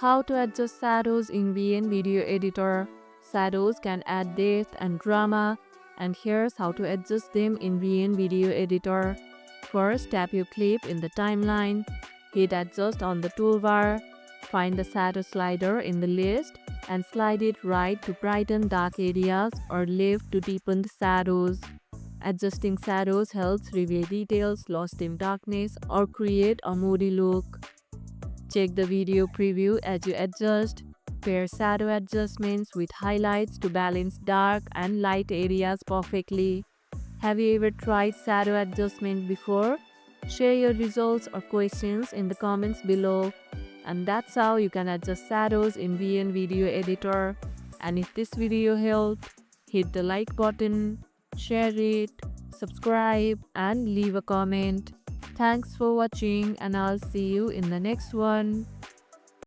How to adjust shadows in VN Video Editor. Shadows can add depth and drama, and here's how to adjust them in VN Video Editor. First, tap your clip in the timeline, hit adjust on the toolbar, find the shadow slider in the list, and slide it right to brighten dark areas or left to deepen the shadows. Adjusting shadows helps reveal details lost in darkness or create a moody look. Check the video preview as you adjust. Pair shadow adjustments with highlights to balance dark and light areas perfectly. Have you ever tried shadow adjustment before? Share your results or questions in the comments below. And that's how you can adjust shadows in VN Video Editor. And if this video helped, hit the like button, share it, subscribe, and leave a comment. Thanks for watching, and I'll see you in the next one.